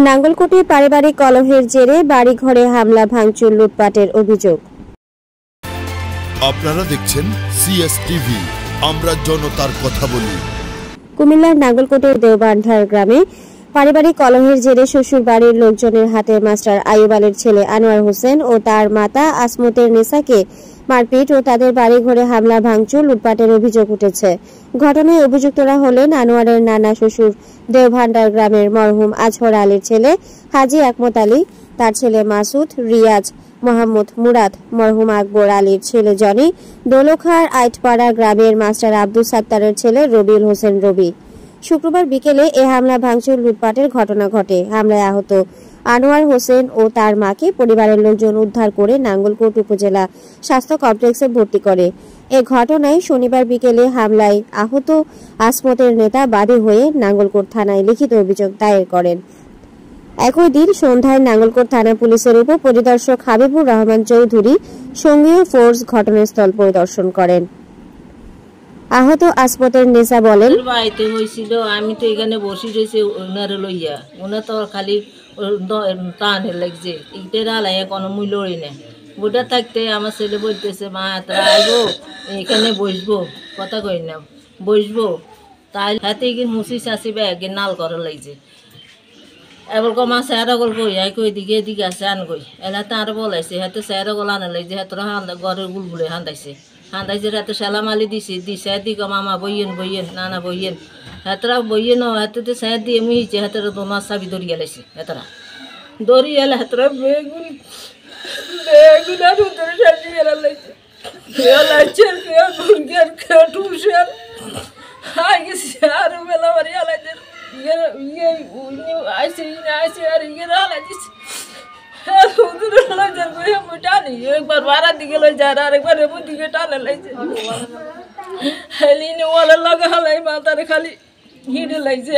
নাঙ্গলকোটে পারিবারিক কলহের জেরে বাড়িঘরে হামলা ভাঙচুর লুটপাটের অভিযোগ। আপনারা দেখছেন সিএসটিভি, আমরা জনতার কথা বলি। কুমিল্লার নাঙ্গলকোটের দেওবান্ধার গ্রামে পারিবারিক কলহের জেরে শ্বশুর বাড়ির লোকজনের হাতে মাস্টার আইয়ুব আলীর ছেলে আনোয়ার হোসেন ও তার মাতা আসমতের নেসাকে মারপিট ও তাদের বাড়িঘরে হামলা ভাঙচুর লুটপাটের অভিযোগ উঠেছে। ঘটনায় অভিযুক্তরা হলেন আনোয়ারের নানা শ্বশুর দেওভান্ডার গ্রামের মরহুম আজহর আলীর ছেলে হাজি আকমত আলী, তার ছেলে মাসুদ, রিয়াজ, মোহাম্মদ মুরাদ, মরহুম আকবর আলীর ছেলে জনি, দোলখার আইটপাড়া গ্রামের মাস্টার আব্দুল সাত্তারের ছেলে রবিউল হোসেন রবি। শুক্রবার বিকেলে এ হামলা ভাঙচুর লুটপাটের ঘটনা ঘটে। হামলায় আহত আনোয়ার হোসেন ও তার মাকে পরিবারের লোকজন উদ্ধার করে নাঙ্গলকোট উপজেলা স্বাস্থ্য কমপ্লেক্সে ভর্তি করে। এ ঘটনায় শনিবার বিকেলে হামলায় আহত আসমতের নেতা বাদী হয়ে নাঙ্গলকোট থানায় লিখিত অভিযোগ দায়ের করেন। একই দিন সন্ধ্যায় নাঙ্গলকোট থানা পুলিশের উপপরিদর্শক হাবিবুর রহমান চৌধুরী সঙ্গীয় ফোর্স ঘটনাস্থল পরিদর্শন করেন। আহত আসমতের নেসা বলেন, বাড়িতে হয়েছিল, আমি তো এখানে বসে রয়েছি ওনারে লইয়া, ওনার তো খালি টানে লাগছে, ইটের আলাই কোনো মূল্যই নেই। বইটা থাকতে আমার ছেলে বলতেছে, মা তোরা আইবো এখানে বসবো, কথা কই না বসবো, তাই হাতে গিয়ে মুসি চাষি ব্যাগে নাল করা লাগছে। এবার কমা স্যারা গল্প কই দিকে এদিকে আছে আন গই এলা তার বলাইছে, হাতে স্যারা গল আনা লাগছে, হাতরা ঘরের গুলগুলে হান্দাইছে হাতে সেলা মালি দিছে দিকে মামা বইয়েন নানা বইয়েন, হাতরা বইয়েন হাতে স্যার দিয়ে মিহিছে, হাতেরা দোনার চাবি দরিয়া লাইছে, হাতরা দরিয়া এলে হাতরা বেগুন আর উত্তরে সাজি এরা লাইছে, কেউ লাইছে কেউ মুরগের কেউ টুসের হাই গেছে আর বেলা বাড়ি আলাইছে একবার বারার দিকে লই যায় আর একবার এমন দিকে টানে লাগছে, লগে হালাই মাথারে খালি হিটে লাগছে,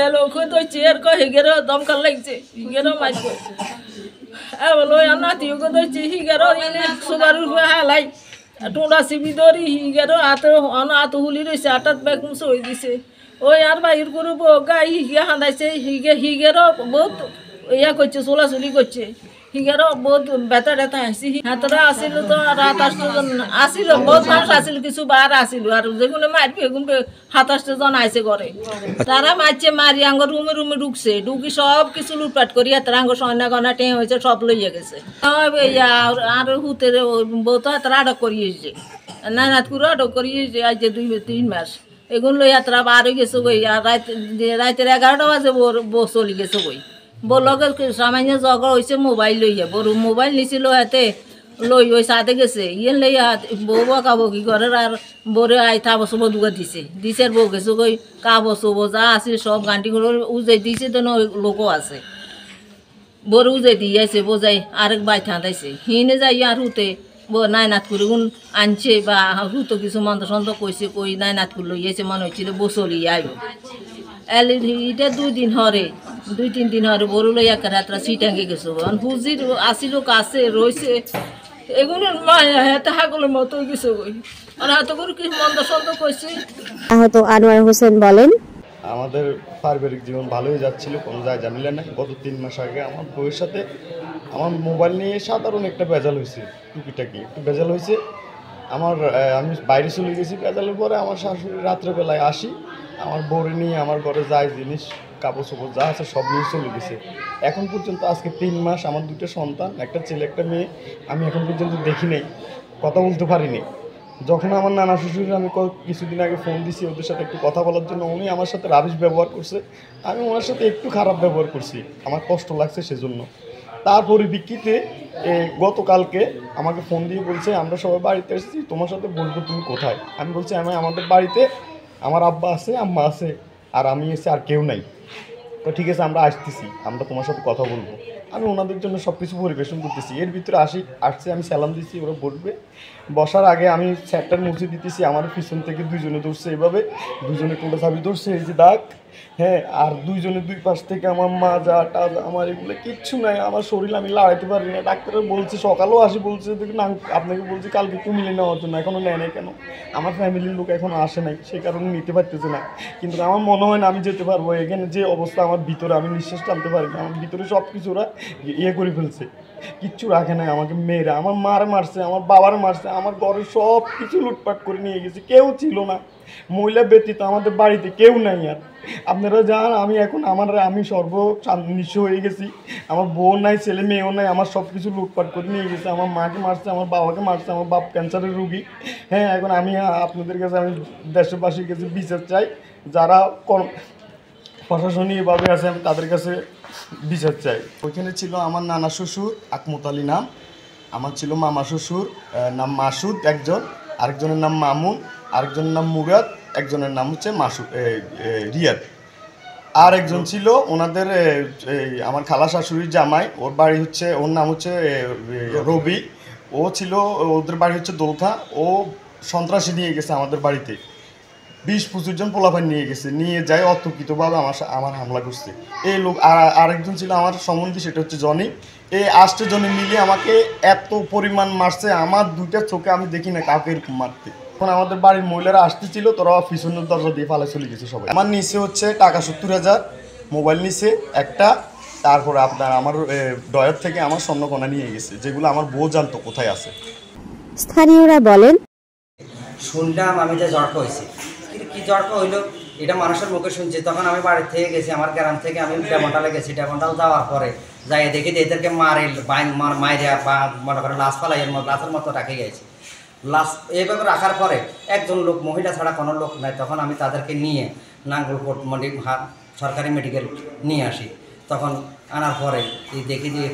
চেয়ার হিগেরও দমকাল লাগছে, হিগেরও মারছে নাতিও দইছে, হিগেরও সুগার হালাই টোঁড়া চিবি ধরি, হিগেরও হাত হুলি রয়েছে, আটাত ব্যাগ মুছে হয়ে দিছে। ওই আর বাহির করব গাই হিগে হাঁদাইছে, হিগেরও বহুত ইয়া করছে, চলাচলি করছে, হিগেরও বহুত ব্যথা ট্যাথা আসছে। হাতরা আসিল তো রাত 8জন আসিল, বহুত মানুষ আসিল, কিছু বার আসিল, আর যেগুলো মারবি এগুলো 27 জন আইসে করে, তারা মারছে, মারি আঙ্গ রুমে ঢুকছে, ঢুকি সব কিছু লুটপাট করি, তার আঙ্গ সন্ধ্যা গনা টেঁ হয়েছে, সব লইয়া গেছে। আর হুতের বহুত হাতরা আটক করিয়েছে, নানাতকুরও আটক করিয়েছে, আজ 2-3 মাস এগুলো লই হাতরা বার হয়ে গেছে গই, আর রাতের 11টা বাজে বউ চলি গেছে গই, বউ লগে সামান্য ঝগড়া হয়েছে মোবাইল লইয়া, বড় মোবাইল নিছিল হাতে লই ওই সাথে গেছে, ইয়ে লইয়া বউ বকাবকি করে, আর বরে আই থাবো সব দুগা দিছে আর বউ গেছে গই, কাবো সব যা আছে সব গান্টিগুলো উজাই দিছে, তো লোকও আছে, বড় উজাই দিয়েছে, বোঝাই আরেক বাই থাঁদাইছে, হিনে যাই আর হুতে নাই নাথ করে গুণ আনছে, বা হুতো কিছু মন্দ সন্দ কইছে, কই নাই নাথ করে লইয়েছে, মনে হচ্ছিল বসলি আইব এলি, এটা 2 দিন হরে 2-3 দিন হরে বড় লইয়া রাত্রা সিটাঙ্গে গেছে, হুজির আসিল কাছে রয়েছে, এগুলো হাতে হাগলের মতো গেছে গই, আর হাতে করে কি মন্দ সন্দ কইছে। আহত আনোয়ার হোসেন বলেন, আমাদের পারিবারিক জীবন ভালোই যাচ্ছিল, কোনো যায় ঝামেলা নাই। গত 3 মাস আগে আমার বউয়ের সাথে আমার মোবাইল নিয়ে সাধারণ একটা ভেজাল হয়েছে, টুকিটাকি একটু ভেজাল হয়েছে। আমি বাইরে চলে গেছি, ভেজালের পরে আমার শাশুড়ি রাত্রেবেলায় আসি, আমার বউরে নিয়ে আমার ঘরে যায় জিনিস কাপড় চোপড় যা আছে সব নিয়ে চলে গেছে। এখন পর্যন্ত আজকে 3 মাস, আমার 2টা সন্তান, একটা ছেলে একটা মেয়ে, আমি এখন পর্যন্ত দেখি নাই, কথা বলতে পারিনি। যখন আমার নানা শ্বশুর আমি কিছুদিন আগে ফোন দিছি ওদের সাথে একটু কথা বলার জন্য, উনি আমার সাথে রাবিশ ব্যবহার করছে, আমি ওনার সাথে একটু খারাপ ব্যবহার করছি, আমার কষ্ট লাগছে সেজন্য। তার পরিপ্রেক্ষিতে গতকালকে আমাকে ফোন দিয়ে বলছে, আমরা সবাই বাড়িতে এসেছি, তোমার সাথে বলবো তুমি কোথায়। আমি বলছি আমি আমাদের বাড়িতে, আমার আব্বা আছে, আম্মা আছে, আর আমি এসে আর কেউ নাই। তো ঠিক আছে আমরা আসতেছি, আমরা তোমার সাথে কথা বলবো। আমি ওনাদের জন্য সব কিছু পরিবেশন করতেছি, এর ভিতরে আসছে, আমি সালাম দিচ্ছি, ওরা বসবে। বসার আগে আমি স্যারটার মুছে দিতেছি, আমার পিছন থেকে 2 জনে ধরছে, এইভাবে 2 জনে টোটা চাবি ধরছে, এই যে দাগ, হ্যাঁ, আর দুইজনের দুই পাশ থেকে আমার মাজা টাজা আমার এগুলো কিচ্ছু নাই, আমার শরীর আমি লাড়াইতে পারি না। ডাক্তাররা বলছে, সকালেও আসি বলছে দেখুন আপনাকে বলছি কালকে কুমিল্লে নেওয়ার জন্য, এখনও নেয় নাই কেন? আমার ফ্যামিলির লোক এখনও আসে নাই, সে কারণে নিতে পারতেছে না। কিন্তু আমার মনে হয় না আমি যেতে পারবো। এখানে যে অবস্থা আমার ভিতরে, আমি নিঃশ্বাস টানতে পারি না, আমার ভিতরে সব কিছু ওরা ইয়ে করে ফেলছে, কিচ্ছু রাখে নাই। আমাকে মেয়েরা, আমার মার মারছে, আমার বাবার মারছে, আমার ঘরের সব কিছু লুটপাট করে নিয়ে গেছে, কেউ ছিল না, মহিলা ব্যতীত আমাদের বাড়িতে কেউ নাই। আর আপনারা জান আমি এখন আমি নিঃস্ব হয়ে গেছি, আমার বোন নাই, ছেলে মেয়েও নাই, আমার সব কিছু লুটপাট করে নিয়ে গেছে। আমার মাকে মারছে, আমার বাবাকে মারছে, আমার বাপ ক্যান্সারের রুগী। হ্যাঁ, এখন আমি আপনাদের কাছে, আমি দেশবাসীর কাছে বিচার চাই, যারা প্রশাসনিকভাবে আছে আমি তাদের কাছে বিচার চাই। ওইখানে ছিল আমার নানা শ্বশুর আকমত আলী নাম, আমার ছিল মামা শ্বশুর নাম মাসুদ একজন, আরেকজনের নাম মামুন, আরেকজনের নাম মুরাদ, একজনের নাম হচ্ছে রিয়াদ, আর একজন ছিল ওনাদের আমার খালা শাশুড়ির জামাই, ওর বাড়ি হচ্ছে, ওর নাম হচ্ছে রবি, ও ছিল, ওদের বাড়ি হচ্ছে দোলথা। ও সন্ত্রাসী নিয়ে গেছে আমাদের বাড়িতে, 20-25 জন পোলাপান নিয়ে গেছে, নিয়ে যায় অতর্কিতভাবে আমার হামলা করছে। এই লোক আরেকজন ছিল আমার সম্বন্ধী, সেটা হচ্ছে জনি। এই 8 জনে মিলে আমাকে এত পরিমাণ মারছে, আমার 2টা চোখে আমি দেখি না কাউকে এরকম মারতে। এখন আমাদের বাড়ির মহিলারা আসতেছিল, তোরা পিছনের দরজা দিয়ে পালা চলে গেছে সবাই। আমার নিচে হচ্ছে টাকা 70,000, মোবাইল নিচে একটা, তারপরে আপনার আমার ডয়ার থেকে আমার স্বর্ণকণা নিয়ে গেছে, যেগুলো আমার বউ জানতো কোথায় আছে। স্থানীয়রা বলেন, শুনলাম আমি যে জড়ক হয়েছি, কি জড়ক হইলো এটা মানুষের মুখে শুনছি। তখন আমি বাড়ি থেকে গেছি, আমার গ্রাম থেকে আমি ডেমন্টালে গেছি। ডেমন্টাল যাওয়ার পরে যাই দেখি যে এদেরকে মাইরা বা মনে করেন লাশ ফালাই লাশের মতো রাখে গেছি। লাশ এইভাবে রাখার পরে একজন লোক, মহিলা ছাড়া কোনো লোক নাই। তখন আমি তাদেরকে নিয়ে নাঙ্গলকোট সরকারি মেডিকেল নিয়ে আসি। তখন আনার পরে এই দেখি যে এই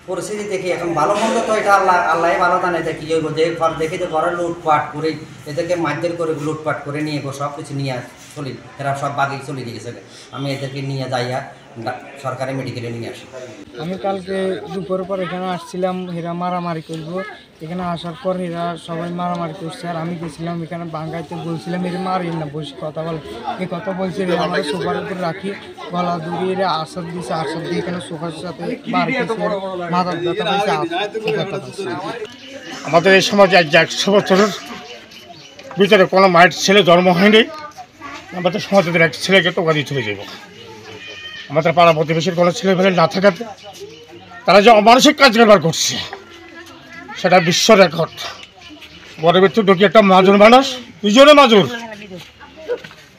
পরিস্থিতি দেখি, এখন ভালো মন্দ তো এটা আল্লাহ ভালো জানে। দেখি যে ঘর দেখি যে ঘরে লুটপাট করে এদেরকে মারধর করে লুটপাট করে নিয়ে সব কিছু নিয়ে চলি, এরা সব বাগিয়ে চলে গেছে। আমি এদেরকে নিয়ে যাইয়া সরকারি মেডিকেলে নিয়ে আসি। আমি কালকে দুপুর পর এখানে আসছিলাম, এরা মারামারি করবো। এখানে আসার পর এরা সবাই মারামারি করছে, আর আমি গেছিলাম এখানে বাঙ্গাইতে, বলছিলাম এর মারি না, বসে কথা বল। এই কথা বলছে, আমরা সোফার উপর রাখি, গলা দূরে এরা আসাদ দিয়েছে, আসাদ দিয়ে এখানে সোফার সাথে বার করছে, মাথার ব্যথা পাইছে। আমাদের এই সমাজে আজ 100 বছরের ভিতরে কোনো মায়ের ছেলে জন্ম হয়নি, আমাদের সমাজের এক ছেলেকে টোকা দিয়ে চলে যাব। আমাদের পাড়া প্রতিবেশীর কোনো ছেলে ফেলে না থাকাতে তারা যে অমানসিক কাজ কারবার করছে সেটা বিশ্ব রেকর্ড। ঘরের ভিতরে ঢুকি একটা মাজুর মানুষ, দুজনে মাজুর,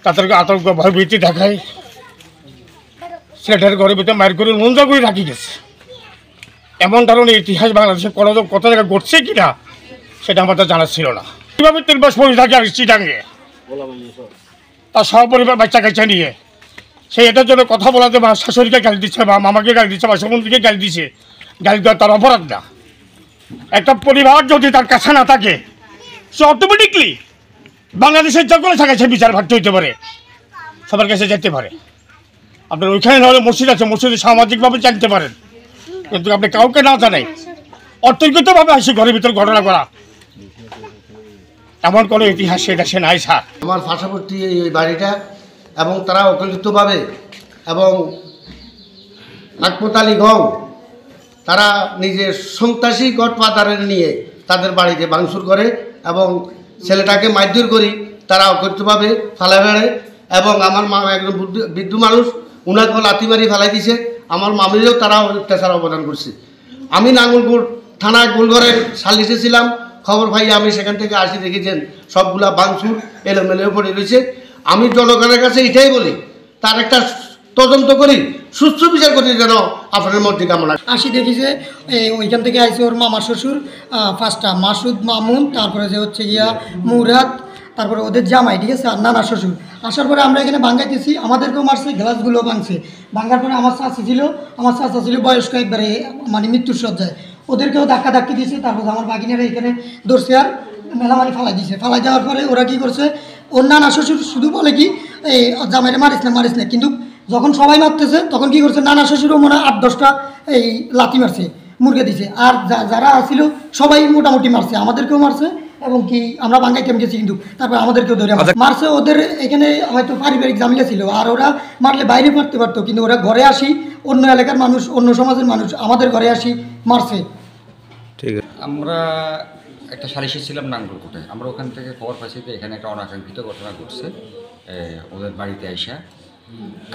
তাদেরকে আতঙ্ক ভয়ভীতি দেখায়, ছেলেটার ঘরের ভিতরে মায়ের করে লঞ্জা করে রাখি গেছে। এমন ধরনের ইতিহাস বাংলাদেশে কোনো কত জায়গায় ঘটছে কিনা সেটা আমাদের জানা ছিল না। কীভাবে 3 মাস পরে থাকে আর চিটাঙ্গে তার সহপরিবার বাচ্চা কাচ্চা নিয়ে, সে এটার জন্য কথা বলাতে বা শাশুড়িকে গালি দিচ্ছে, বা মামাকে গালি দিচ্ছে, বা সম্বন্ধীকে গালি দিচ্ছে, গালি দেওয়া তার অপরাধ না। একটা পরিবার যদি তার কাছে না থাকে, সে অটোমেটিকলি বাংলাদেশের যে কোনো জায়গায় সে বিচার ভাগ হইতে পারে, সবার কাছে যেতে পারে। আপনার ওইখানে হলে মসজিদ আছে, মসজিদে সামাজিকভাবে জানতে পারেন, কিন্তু আপনি কাউকে না জানাই অতর্কিতভাবে আসে ঘরের ভিতর ঘটনা করা, এমন কোনো ইতিহাস সে দেশে নাই স্যার। আমার পার্শ্ববর্তী এই বাড়িটা, এবং তারা অকল্পিতভাবে, এবং আকমত আলী গং তারা নিজের সন্ত্রাসী গডফাদারের নিয়ে তাদের বাড়িতে ভাঙচুর করে, এবং ছেলেটাকে মারধর করি তারা অকল্পিতভাবে ফালাই ফেলে। এবং আমার মা একজন বৃদ্ধ মানুষ, উনাকেও লাথি মারি ফেলাই দিছে। আমার মামিরও তারা অত্যাচার অবদান করছে। আমি নাঙ্গলকোট থানায় গোলঘরে সালিশে ছিলাম, খবর পাই আমি সেখান থেকে আসি, দেখেছেন সবগুলা ভাঙচুর এলোমেলো পড়ে রয়েছে। আমি জনগণের কাছে এটাই বলি, তার একটা তদন্ত করি, সুস্থ বিচার করি যেন আপনার মধ্যে কামনা। আসি দেখি যে ওইখান থেকে আইসি ওর মামা শ্বশুর, ফার্স্টটা মাসুদ, মামুন, তারপরে যে হচ্ছে গিয়া মুরাদ, তারপরে ওদের জামাই, ঠিক আছে, আর নানা শ্বশুর। আসার পরে আমরা এখানে ভাঙ্গাইতেছি, আমাদেরকেও মারছে, গ্লাসগুলো ভাঙছে। ভাঙার পরে আমার চাচা ছিল বয়স্ক, একবারে মানে মৃত্যুর সজ্জায়, ওদেরকেও ধাক্কা ধাক্কি দিয়েছে। তারপর আমার বাগিনারা এখানে ধরছে আর মেলামারি ফালাই দিয়েছে। ফালাই যাওয়ার পরে ওরা কী করছে, ওর নানা শ্বশুর শুধু বলে কি এই জামাইরে মারিস না, কিন্তু যখন সবাই মারতেছে তখন কি করছে, নানা শ্বশুরও মনে হয় 8-10টা এই লাথি মারছে, মুরগে দিছে। আর যারা আসছিল সবাই মোটামুটি মারছে, আমাদেরকেও মারছে, এবং কি আমরা বাঙ্গাইতে গেছি, কিন্তু তারপর আমাদেরকেও ধরে মারছে। ওদের এখানে হয়তো পারিবারিক ঝামেলা ছিল, আর ওরা মারলে বাইরে মারতে পারতো, কিন্তু ওরা ঘরে আসি, অন্য এলাকার মানুষ, অন্য সমাজের মানুষ আমাদের ঘরে আসি মারছে। ঠিক আছে, আমরা একটা সালিশে ছিলাম নাঙ্গলকোটে। আমরা ওখান থেকে খবর পাচ্ছি যে এখানে একটা অনাকাঙ্ক্ষিত ঘটনা ঘটছে ওদের বাড়িতে আইসা।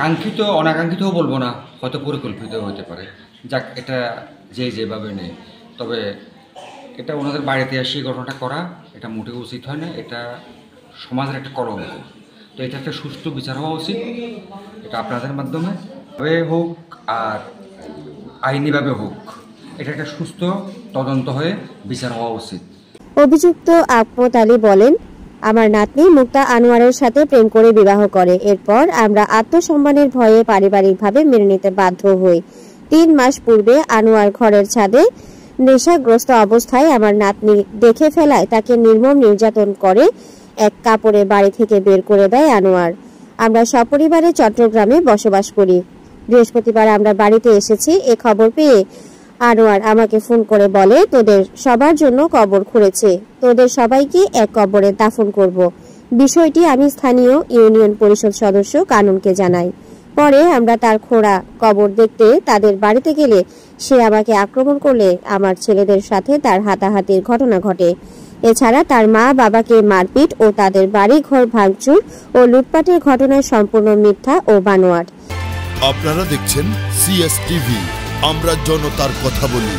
কাঙ্ক্ষিত অনাকাঙ্ক্ষিতও বলবো না, হয়তো পরিকল্পিত হতে পারে, যাক এটা যেভাবে নেই, তবে এটা ওনাদের বাড়িতে আসি ঘটনাটা করা এটা মোটেও উচিত হয় না। এটা সমাজের একটা কলঙ্ক, তো এটা একটা সুষ্ঠু বিচার হওয়া উচিত। এটা আপনাদের মাধ্যমে হোক আর আইনিভাবে হোক, এটা একটা সুস্থ তদন্ত হয়ে বিচার হওয়া উচিত। অভিযুক্ত আহমদ আলী বলেন, আমার নাতনি মুক্তা আনোয়ারের সাথে প্রেম করে বিবাহ করে। এরপর আমরা আত্মসম্মানের ভয়ে পারিবারিকভাবে মেনে নিতে বাধ্য হই। 3 মাস পূর্বে আনোয়ার ঘরের ছাদে নেশাগ্রস্ত অবস্থায় আমার নাতনি দেখে ফেলায় তাকে নির্মম নির্যাতন করে এক কাপড়ে বাড়ি থেকে বের করে দেয় আনোয়ার। আমরা সপরিবারে চট্টগ্রামে বসবাস করি। বৃহস্পতিবার আমরা বাড়িতে এসেছি। এ খবর পেয়ে আনোয়ার আমাকে ফোন করে বলে, তোদের সবার জন্য কবর খুঁড়েছে, তোদের সবাইকে এক কবরে দাফন করব। বিষয়টি আমি স্থানীয় ইউনিয়ন পরিষদ সদস্য কানুনকে জানাই। পরে আমরা তার খোঁড়া কবর দেখতে তাদের বাড়িতে গেলে সে আমাকে আক্রমণ করলে আমার ছেলেদের সাথে তার হাতাহাতির ঘটনা ঘটে। এছাড়া তার মা বাবাকে মারপিট ও তাদের বাড়ি ঘর ভাঙচুর ও লুটপাটের ঘটনায় সম্পূর্ণ মিথ্যা ও বানোয়াট। আপনারা দেখছেন CS টিভি, আমরা জনতার কথা বলি।